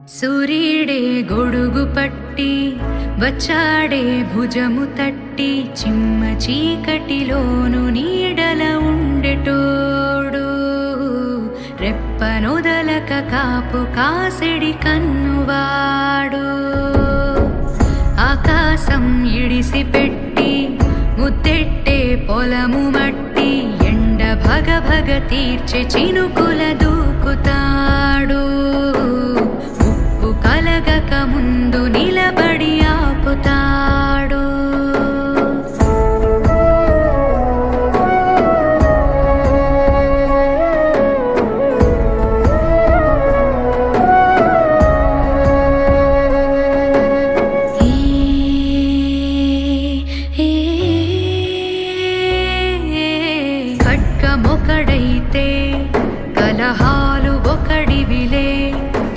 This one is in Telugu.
సూర్యుడే గొడుగు పట్టి వచ్చాడే భుజము తట్టి చిమ్మ చీకటిలోను నీడల ఉండెటోడు రెప్పనొదలక కాపు కాసెడి కన్నువాడు ఆకాశం ఇడిసిపెట్టి ముద్దెట్టే పొలము మట్టి ఎండ భగ భగ తీర్చే చినుకుల దూకుతాడు